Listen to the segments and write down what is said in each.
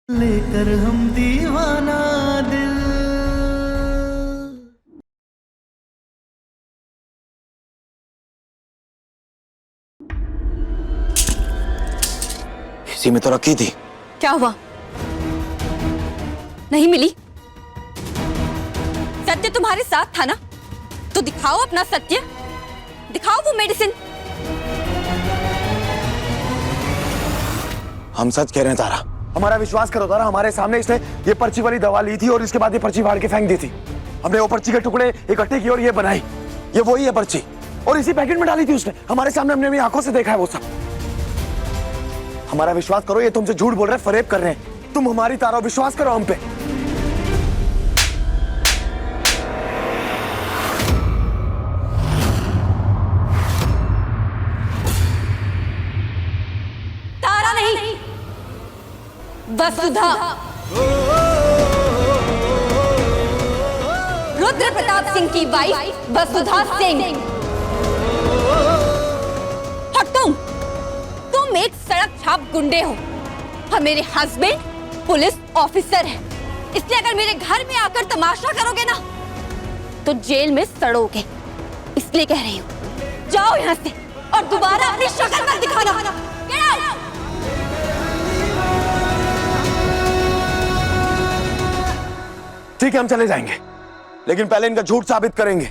लेकर हम दीवाना दिल। इसी में तो रखी थी। क्या हुआ? नहीं मिली? सत्य तुम्हारे साथ था ना, तो दिखाओ अपना सत्य, दिखाओ वो मेडिसिन। हम सच कह रहे हैं तारा, हमारा विश्वास करो तारा, हमारे सामने इसने ये पर्ची वाली दवा ली थी और इसके बाद ये पर्ची फाड़ के फेंक दी थी। हमने वो पर्ची के टुकड़े इकट्ठे किए और ये बनाई। ये वही है पर्ची, और इसी पैकेट में डाली थी उसने। हमारे सामने हमने अपनी आंखों से देखा है वो सब। हमारा विश्वास करो, ये तुमसे झूठ बोल रहे हैं, फरेब कर रहे हैं। तुम हमारी तारा, विश्वास करो हम पे। तारा नहीं, वसुधा। रुद्र प्रताप सिंह की वाइफ वसुधा सिंह। और तुम एक सड़क छाप गुंडे हो और मेरे हस्बैंड पुलिस ऑफिसर है। इसलिए अगर मेरे घर में आकर तमाशा करोगे ना तो जेल में सड़ोगे। इसलिए कह रही हूँ, जाओ यहाँ से और दोबारा अपनी शक्ल मत दिखाना। Get out! ठीक है, हम चले जाएंगे, लेकिन पहले इनका झूठ साबित करेंगे।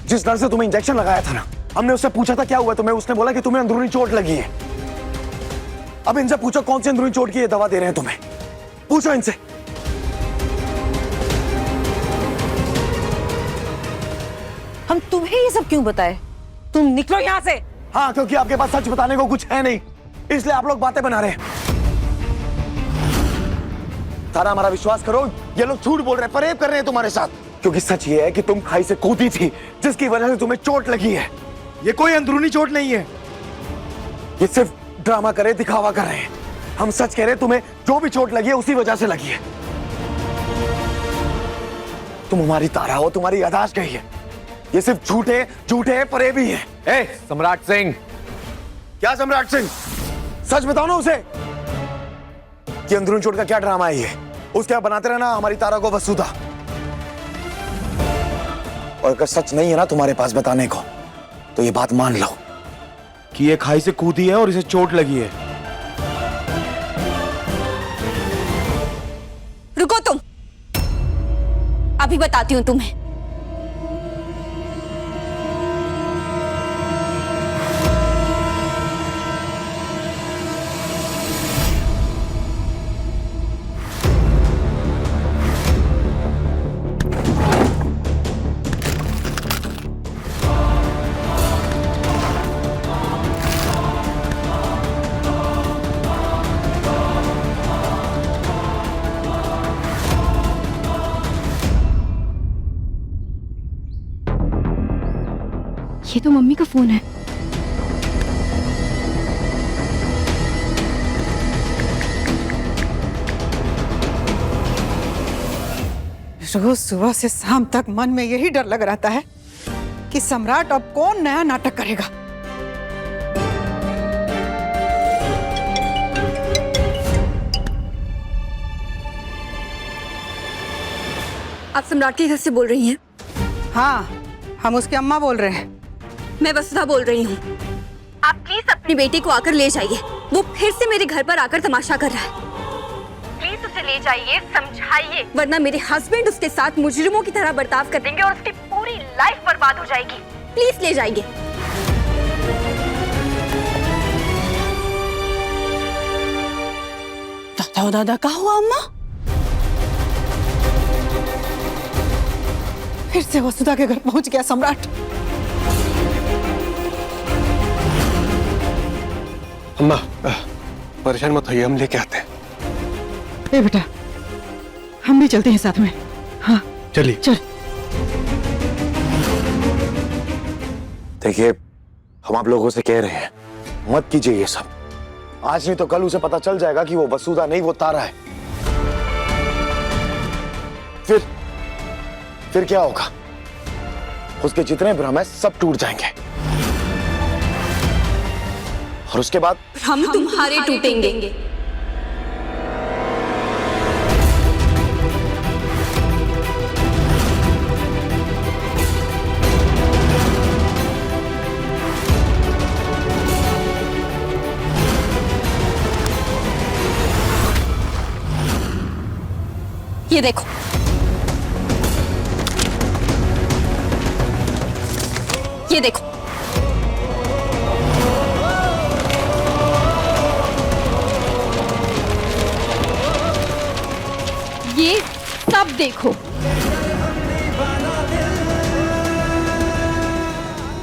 जिस नर्स से तुम्हें इंजेक्शन लगाया था ना, हमने उससे पूछा था क्या हुआ तुम्हें, उसने बोला कि तुम्हें अंदरूनी चोट लगी है। अब इनसे पूछो कौन सी अंदरूनी चोट की ये दवा दे रहे हैं तुम्हें, पूछो इनसे। हम तुम्हें ये सब क्यों बताए? तुम निकलो यहाँ से। हाँ, क्योंकि आपके पास सच बताने को कुछ है नहीं, इसलिए आप लोग बातें बना रहे हैं। तारा, हमारा विश्वास करो, ये लोग झूठ बोल रहे हैं, फरेब कर रहे हैं तुम्हारे साथ। क्योंकि सच ये है कि तुम खाई से कूदी थी, जिसकी वजह से तुम्हें चोट लगी है। ये कोई अंदरूनी चोट नहीं है, ये सिर्फ ड्रामा करे, दिखावा कर रहे हैं। हम सच कह रहे हैं, तुम्हें जो भी चोट लगी है उसी वजह से लगी है। तुम हमारी तारा हो, तुम्हारी यादाश्त गई है। ये सिर्फ झूठे झूठे फरेब ही है। ए, सम्राट सिंह। क्या सम्राट सिंह? सच बताओ ना उसे कि अंदरूनी चोट का क्या ड्रामा है ये। उसके आप बनाते रहना हमारी तारा को वसुधा। और अगर सच नहीं है ना तुम्हारे पास बताने को, तो ये बात मान लो कि ये खाई से कूदी है और इसे चोट लगी है। रुको तुम, अभी बताती हूँ तुम्हें। ये तो मम्मी का फोन है। रोज सुबह से शाम तक मन में यही डर लग रहता है कि सम्राट अब कौन नया नाटक करेगा। आप सम्राट के घर से बोल रही हैं? हाँ, हम उसकी अम्मा बोल रहे हैं। मैं वसुधा बोल रही हूँ। आप प्लीज अपनी बेटी को आकर ले जाइए। वो फिर से मेरे घर पर आकर तमाशा कर रहा है। प्लीज उसे ले जाइए, समझाइए, वरना मेरे हस्बैंड उसके साथ मुजरिमों की तरह बर्ताव कर देंगे और उसकी पूरी लाइफ बर्बाद हो जाएगी। प्लीज ले जाइए। दादा दादा, क्या हुआ अम्मा? फिर से वसुधा के घर पहुंच गया सम्राट। अम्मा, परेशान मत होइए, हम लेके आते हैं। ए बेटा, हम भी चलते हैं साथ में। हाँ चलिए। चल। देखिए, हम आप लोगों से कह रहे हैं, मत कीजिए ये सब। आज नहीं तो कल उसे पता चल जाएगा कि वो वसुधा नहीं, वो तारा है। फिर क्या होगा? उसके जितने भ्रम है सब टूट जाएंगे, और उसके बाद हम तुम्हारे टूटेंगे। ये देखो, ये देखो, ये सब देखो,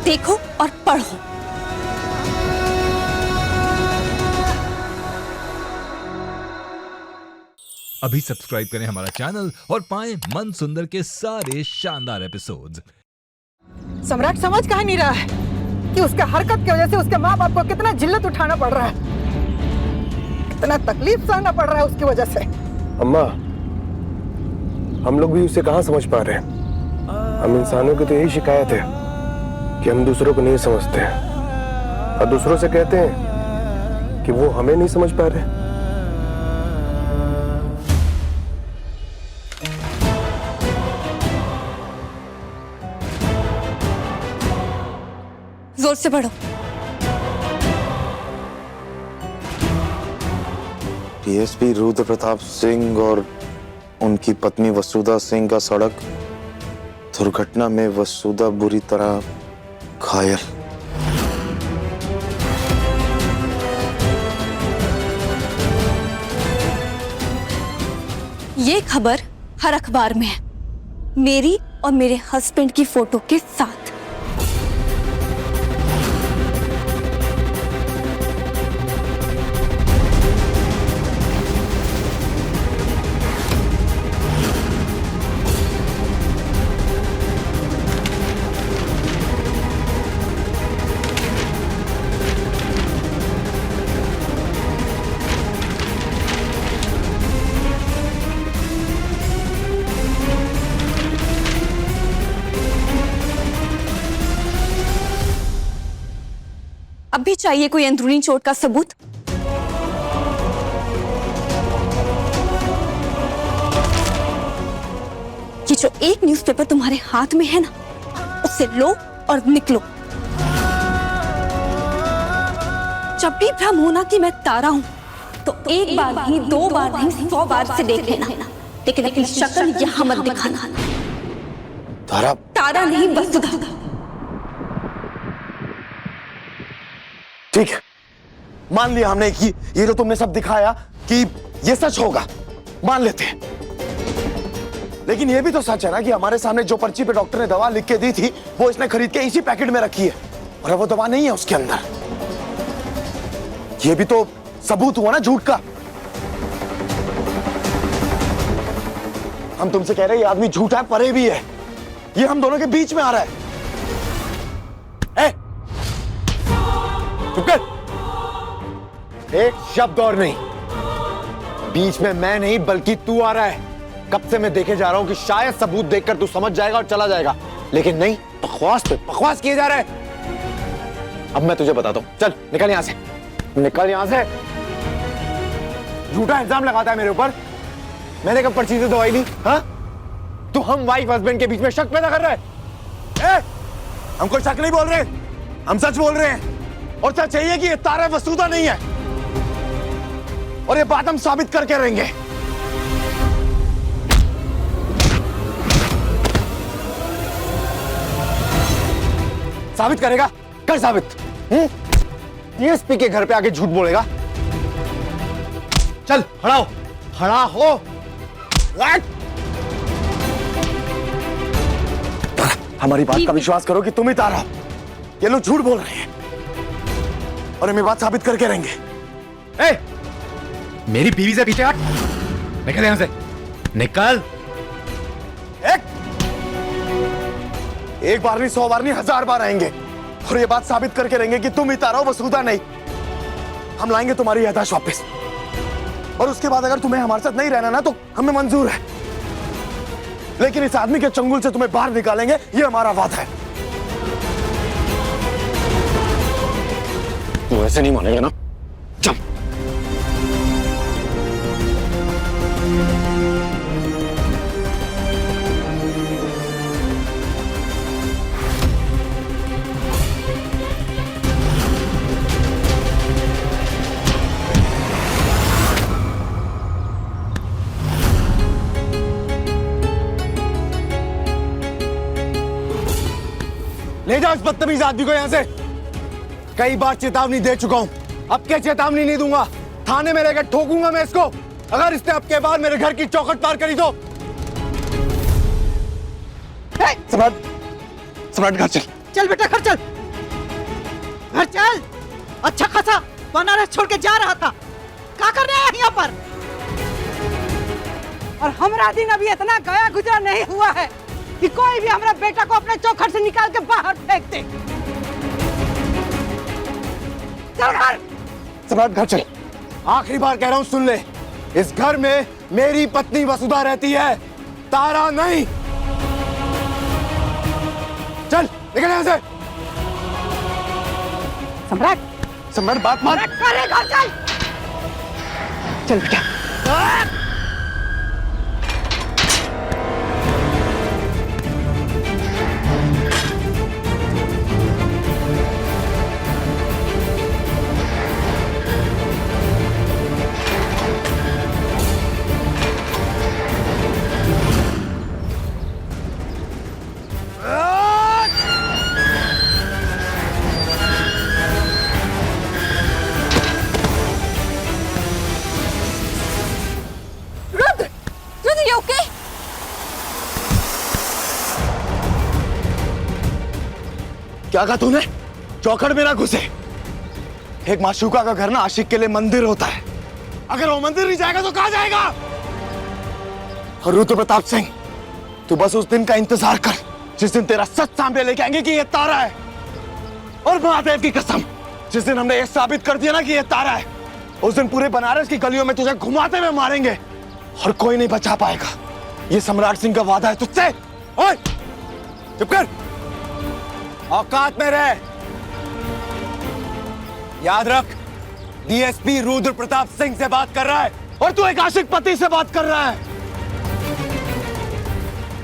देखो और पढ़ो। अभी सब्सक्राइब करें हमारा चैनल और पाएं मन सुंदर के सारे शानदार एपिसोड्स। सम्राट समझ कहाँ नहीं रहा है कि उसके हरकत की वजह से उसके माँ बाप को कितना जिल्लत उठाना पड़ रहा है, कितना तकलीफ सहना पड़ रहा है उसकी वजह से। अम्मा, हम लोग भी उसे कहाँ समझ पा रहे हैं। हम इंसानों की तो यही शिकायत है कि हम दूसरों को नहीं समझते हैं और दूसरों से कहते हैं कि वो हमें नहीं समझ पा रहे। जोर से पढ़ो। डीएसपी रुद्र प्रताप सिंह और उनकी पत्नी वसुधा सिंह का सड़क दुर्घटना में वसुधा बुरी तरह घायल। ये खबर हर अखबार में है, मेरी और मेरे हस्बैंड की फोटो के साथ। अब भी चाहिए कोई अंदरूनी चोट का सबूत? ये जो एक न्यूज़पेपर तुम्हारे हाथ में है ना, उसे लो और निकलो। जब भी भ्रम होना कि मैं तारा हूं, तो एक बार नहीं, 2 बार नहीं, 100 बार से देख लेना, लेकिन अपनी शक्ल यहां मत दिखाना। तारा? तारा नहीं, वसुधा। ठीक है, मान लिया हमने कि ये जो तुमने सब दिखाया कि ये सच होगा, मान लेते हैं। लेकिन ये भी तो सच है ना कि हमारे सामने जो पर्ची पे डॉक्टर ने दवा लिख के दी थी, वो इसने खरीद के इसी पैकेट में रखी है और वो दवा नहीं है उसके अंदर। ये भी तो सबूत हुआ ना झूठ का। हम तुमसे कह रहे हैं ये आदमी झूठा है, परे भी है, ये हम दोनों के बीच में आ रहा है। चुप कर, एक शब्द और नहीं। बीच में मैं नहीं बल्कि तू आ रहा है। कब से मैं देखे जा रहा हूं कि शायद सबूत देखकर तू समझ जाएगा और चला जाएगा, लेकिन नहीं, बकवास पे बकवास किए जा रहा है। अब मैं तुझे बताता हूं, चल निकल यहां से, निकल यहां से। झूठा इल्जाम लगाता है मेरे ऊपर। मैंने कब पर्ची से दवाई ली? हाँ, तू हम वाइफ हस्बैंड के बीच में शक पैदा कर रहा है। हम कोई शक नहीं बोल रहे, हम सच बोल रहे हैं। और सच चाहिए कि ये तारा वसुधा नहीं है, और ये बात हम साबित करके रहेंगे। साबित करेगा? कर साबित। डीएसपी के घर पे आके झूठ बोलेगा? चल खड़ा हो, खड़ा हो। हमारी बात का विश्वास करो कि तुम ही तारा हो। ये लोग झूठ बोल रहे हैं और हम ये बात साबित करके रहेंगे। मेरी बीवी से पीछे हट, निकल यहां से, निकल। एक बार नहीं, 100 बार नहीं, 1000 बार आएंगे और ये बात साबित करके रहेंगे कि तुम ही तारा हो, वसुधा नहीं। हम लाएंगे तुम्हारी याददाश्त वापस, और उसके बाद अगर तुम्हें हमारे साथ नहीं रहना ना, तो हमें मंजूर है, लेकिन इस आदमी के चंगुल से तुम्हें बाहर निकालेंगे, ये हमारा वादा है। तू ऐसे नहीं मानेगा ना? चल। इस बदतमीज आदमी को यहाँ से। कई बार चेतावनी दे चुका हूँ, अब क्या चेतावनी नहीं दूंगा। थाने में लेकर ठोकूंगा मैं इसको, अगर इसने अब के बाद मेरे घर की चौखट पार करी तो। सम्राट, सम्राट घर चल। चल बेटा घर चल, घर चल। अच्छा खासा बनारस छोड़ के जा रहा था, क्या कर रहे हैं यहाँ पर? और हमारा दिन अभी इतना गया गुजरा नहीं हुआ है कि कोई भी हमारा बेटा को अपने चौखट से निकाल के बाहर फेंक दे। चल घर। सम्राट घर चल, आखिरी बार कह रहा हूँ सुन ले, इस घर में मेरी पत्नी वसुधा रहती है, तारा नहीं। चल निकल यहाँ से। सम्राट, सम्राट बात मान। करे घर चल। चल बेटा। क्या कहा तूने? चौखट में ना घुसे। एक माशूका का घर ना आशिक के लिए मंदिर होता है, अगर वो मंदिर नहीं जाएगा तो कहां जाएगा? और रुद्र प्रताप सिंह, तू बस उस दिन का इंतजार कर जिस दिन तेरा सच सामने लेके आएंगे कि ये तारा है। और महादेव की कसम, जिस दिन हमने ये साबित कर दिया ना कि ये तारा है, उस दिन पूरे बनारस की गलियों में तुझे घुमाते हुए मारेंगे और कोई नहीं बचा पाएगा। ये सम्राट सिंह का वादा है तुझसे। ओए चुप कर, औकात में रह। याद रख, डीएसपी रुद्र प्रताप सिंह से बात कर रहा है और तू एक आशिक पति से बात कर रहा है।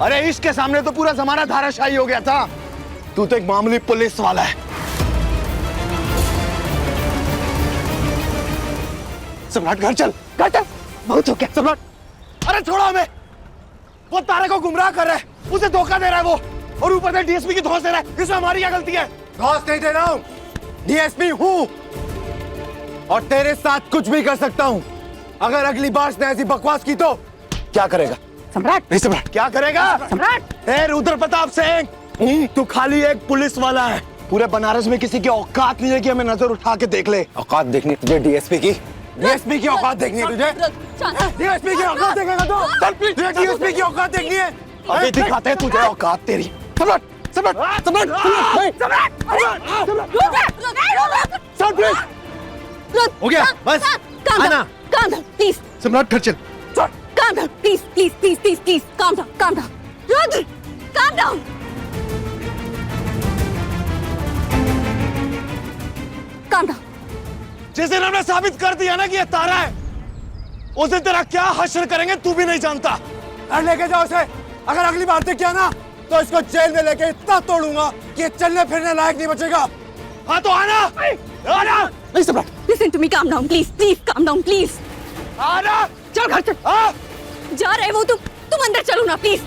अरे इश्क के सामने तो पूरा जमाना धाराशाही हो गया था, तू तो एक मामूली पुलिस वाला है। सम्राट घर चल, घर चल। बहुत हो गया सम्राट। अरे छोड़ो हमें, वो तारे को गुमराह कर रहा है, उसे धोखा दे रहा है वो, और ऊपर से डीएसपी की धौंस दे रहा है। इसमें हमारी क्या गलती है? धौंस नहीं दे रहा हूं, डीएसपी हूं और तेरे साथ कुछ भी कर सकता हूं। अगर अगली बार उसने ऐसी बकवास की तो क्या करेगा? सम्राट, नहीं सम्राट, क्या करेगा? सम्राट। ए रुद्र प्रताप सिंह, तू खाली एक पुलिस वाला है, पूरे बनारस में किसी की औकात नहीं है कि हमें नजर उठा के देख ले। औकात देखनी तुझे डीएसपी की? डीएसपी की औकात देखनी है तुझे? डीएसपी की औकात देखेगा तो? तुझे डीएसपी की औकात देखनी है? अभी दिखाते हैं तुझे औकात तेरी। सम्राट, सम्राट, सम्राट, हो गया बस, आना। Calm down, please. सम्राट घर चल। Calm down, please, please, please, please, please. Calm down, calm down. Rudra, calm down. Calm down. जिस दिन हमने साबित कर दिया ना कि ये तारा है, उस दिन तेरा क्या हश्र करेंगे तू भी नहीं जानता। घर लेके जाओ उसे, अगर अगली बार से किया ना तो इसको जेल में लेके इतना तोड़ूंगा कि ये चलने फिरने लायक नहीं बचेगा। हाँ तो आना, आना। नहीं सम्राट, Listen to me, calm down, please, please, calm down, please. आना। चल घर चल। जा रहे वो तुम अंदर चलो ना, प्लीज।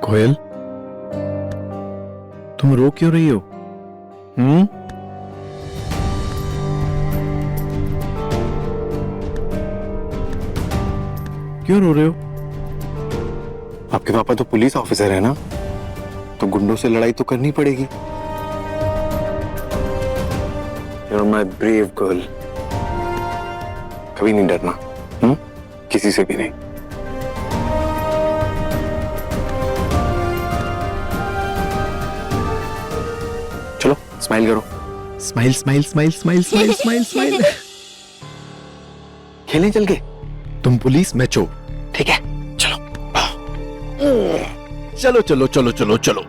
कोयल, तुम रो क्यों रही हो? क्यों रो रहे हो? आपके पापा तो पुलिस ऑफिसर है ना, तो गुंडों से लड़ाई तो करनी पड़ेगी। You're my brave girl. कभी नहीं डरना, किसी से भी नहीं। चलो स्माइल करो। Smile smile smile smile smile smile smile. खेलें चल के। तुम पुलिस, मैं चोर। ठीक है चलो। चलो चलो चलो चलो चलो।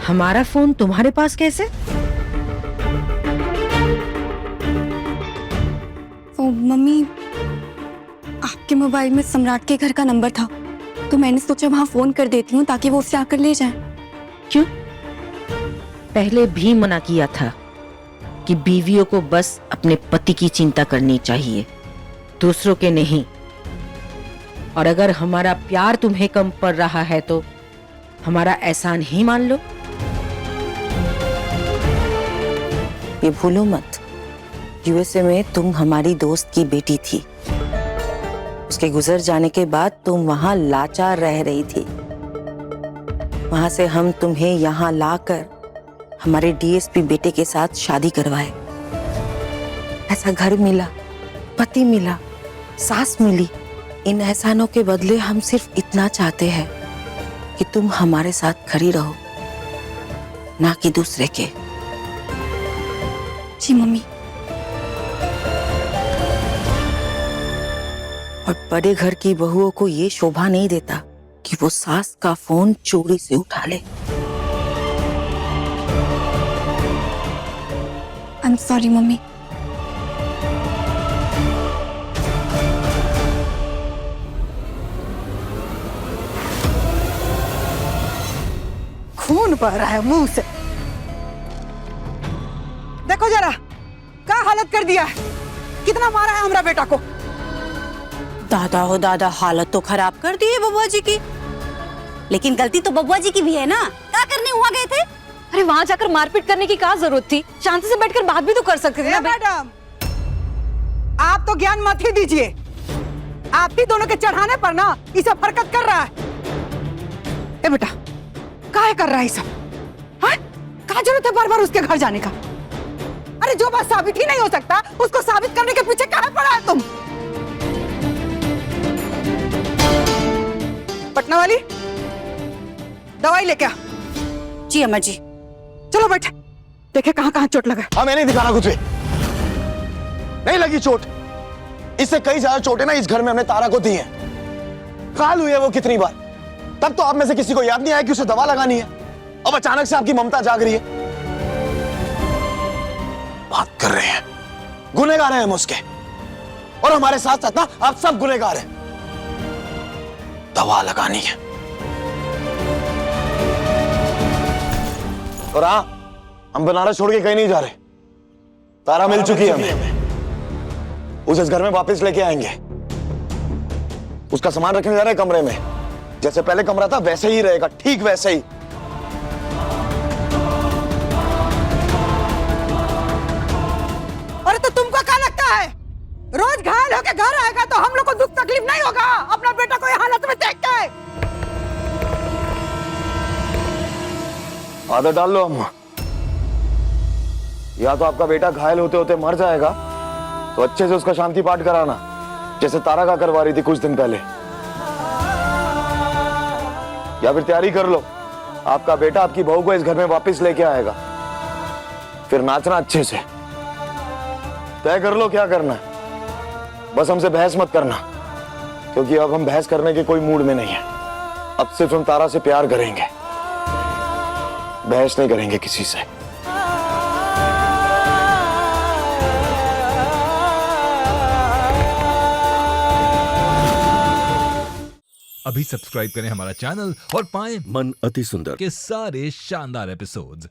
हमारा फोन तुम्हारे पास कैसे? ओ मम्मी, आपके मोबाइल में सम्राट के घर का नंबर था, तो मैंने सोचा वहां फोन कर देती हूँ ताकि वो उससे आकर ले जाए। क्यों? पहले भी मना किया था कि बीवियों को बस अपने पति की चिंता करनी चाहिए, दूसरों के नहीं। और अगर हमारा प्यार तुम्हें कम पड़ रहा है तो हमारा एहसान ही मान लो। ये भूलो मत, यूएसए में तुम हमारी दोस्त की बेटी थी। उसके गुजर जाने के बाद तुम वहां लाचार रह रही थी। वहां से हम तुम्हें यहाँ लाकर हमारे डीएसपी बेटे के साथ शादी करवाए। ऐसा घर मिला, पति मिला, सास मिली। इन एहसानों के बदले हम सिर्फ इतना चाहते हैं कि तुम हमारे साथ खड़ी रहो, ना कि दूसरे के। जी मम्मी। और बड़े घर की बहुओं को ये शोभा नहीं देता कि वो सास का फोन चोरी से उठा ले। I am sorry mummy. खून बह रहा है मुंह से। देखो जरा क्या हालत कर दिया है, कितना मारा है हमारा बेटा को। दादा हो दादा, हालत तो खराब कर दी है बबुआ जी की। लेकिन गलती तो बबुआ जी की भी है ना, क्या करने वहाँ गए थे? अरे वहाँ जाकर मारपीट करने की क्या जरूरत थी? शांति से बैठकर बात भी तो कर सकते थे ना। मैडम, आप तो ज्ञान मत ही दीजिए। आप ही दोनों के चढ़ाने पर ना ये सब हरकत कर रहा है। ए बेटा, काहे कर रहा है सब? हाँ? क्या जरूरत है बार बार उसके घर जाने का? अरे जो बात साबित ही नहीं हो सकता उसको साबित करने के पीछे काहे पड़ा है तुम? पटना वाली, दवाई लेके आ। जी अम्मा जी। चलो बैठे, देखे कहाँ कहाँ चोट लगा। हाँ, मैं नहीं दिखाना कुछ भी। नहीं लगी चोट। इससे कई ज्यादा चोटें ना इस घर में हमने तारा को दी हैं। काल हुई है वो कितनी बार। तब तो आप में से किसी को याद नहीं आया कि उसे दवा लगानी है। अब अचानक से आपकी ममता जाग रही है। बात कर रहे हैं, गुनहगार हैं हम उसके, और हमारे साथ साथ ना आप सब गुनहगार हैं। दवा लगानी है। और हाँ, हम बनारस छोड़ के कहीं नहीं जा रहे। तारा मिल चुकी है हमें। उसे इस घर में वापस लेके आएंगे। उसका सामान रखने जा रहे हैं कमरे में। जैसे पहले कमरा था वैसे ही रहेगा, ठीक वैसे ही। अरे तो तुमको क्या लगता है रोज घायल होके घर आएगा तो हम लोग को दुख तकलीफ नहीं होगा अपना बेटा को ये हालत में देख के? आदत डाल लो अम्मा। या तो आपका बेटा घायल होते होते मर जाएगा तो अच्छे से उसका शांति पाठ कराना, जैसे तारा का करवा रही थी कुछ दिन पहले। या फिर तैयारी कर लो, आपका बेटा आपकी बहू को इस घर में वापस लेके आएगा। फिर नाचना अच्छे से। तय कर लो क्या करना है। बस हमसे बहस मत करना, क्योंकि अब हम बहस करने के कोई मूड में नहीं है। अब सिर्फ हम तारा से प्यार करेंगे, बहस नहीं करेंगे किसी से। अभी सब्सक्राइब करें हमारा चैनल और पाएं मन अति सुंदर के सारे शानदार एपिसोड्स।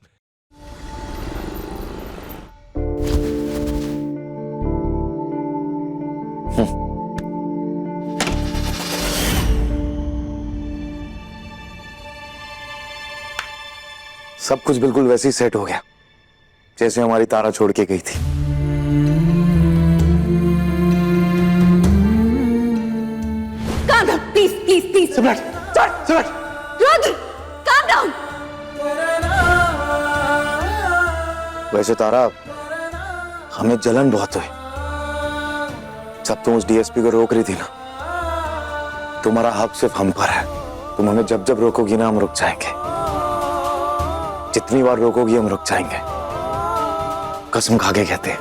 सब कुछ बिल्कुल वैसे ही सेट हो गया जैसे हमारी तारा छोड़ के गई थी। Please please please. सम्राट, सम्राट, रुद्र, calm down। वैसे तारा, हमें जलन बहुत हुई जब तुम उस डीएसपी को रोक रही थी ना। तुम्हारा हक सिर्फ हम पर है। तुम हमें जब जब रोकोगी ना हम रुक जाएंगे। जितनी बार रोकोगी हम रुक जाएंगे। कसम खा के कहते हैं,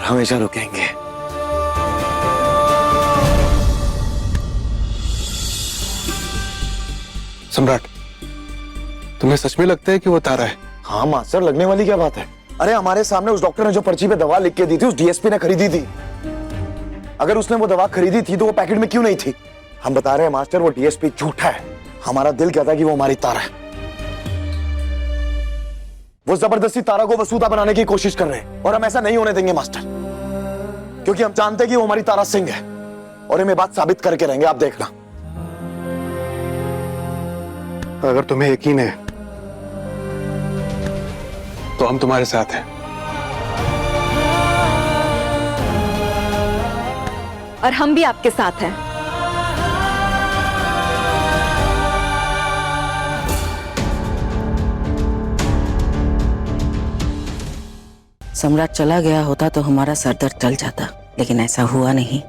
हमेशा रुकेंगे। सम्राट, तुम्हें सच में लगता है कि वो तारा है? हाँ मास्टर, लगने वाली क्या बात है? अरे हमारे सामने उस डॉक्टर ने जो पर्ची पे दवा लिख के दी थी उस डीएसपी ने खरीदी थी। अगर उसने वो दवा खरीदी थी तो वो पैकेट में क्यों नहीं थी? हम बता रहे हैं मास्टर, वो डीएसपी झूठा है। हमारा दिल कहता है कि वो हमारी तारा है। वो जबरदस्ती तारा को वसूदा बनाने की कोशिश कर रहे हैं और हम ऐसा नहीं होने देंगे मास्टर, क्योंकि हम जानते हैं कि वो हमारी तारा सिंह है और हमें बात साबित करके रहेंगे, आप देखना। अगर तुम्हें यकीन है तो हम तुम्हारे साथ हैं। और हम भी आपके साथ हैं। सम्राट चला गया होता तो हमारा सरदर्द टल जाता, लेकिन ऐसा हुआ नहीं।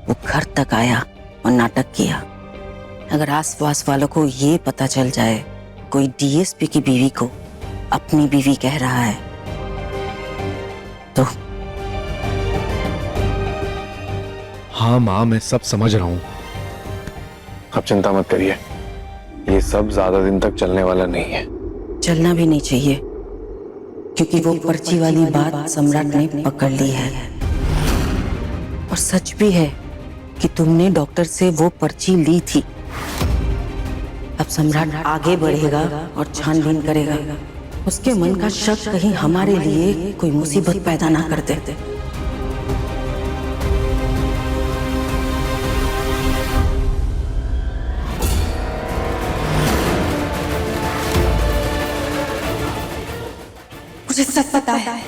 वो घर तक आया और नाटक किया। अगर आस पास वालों को ये पता चल जाए कोई डीएसपी की बीवी को अपनी बीवी कह रहा है तो। हाँ माँ, मैं सब समझ रहा हूँ। अब चिंता मत करिए, ये सब ज्यादा दिन तक चलने वाला नहीं है। चलना भी नहीं चाहिए, क्योंकि वो पर्ची वाली बात सम्राट ने पकड़ ली है। और सच भी है कि तुमने डॉक्टर से वो पर्ची ली थी। अब सम्राट आगे बढ़ेगा और छानबीन करेगा। उसके मन का शक कहीं हमारे लिए कोई मुसीबत पैदा ना कर दे। मुझे सच पता है।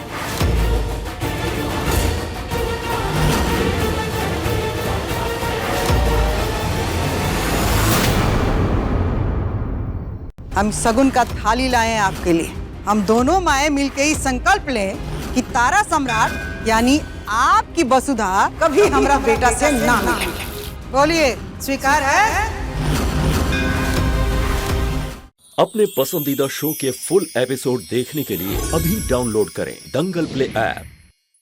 हम सगुन का थाली लाए हैं आपके लिए। हम दोनों माएं मिलकर ही संकल्प लें कि तारा सम्राट यानी आपकी वसुधा कभी हमारा बेटा से ना मिलेंगे। बोलिए, स्वीकार है? अपने पसंदीदा शो के फुल एपिसोड देखने के लिए अभी डाउनलोड करें दंगल प्ले ऐप।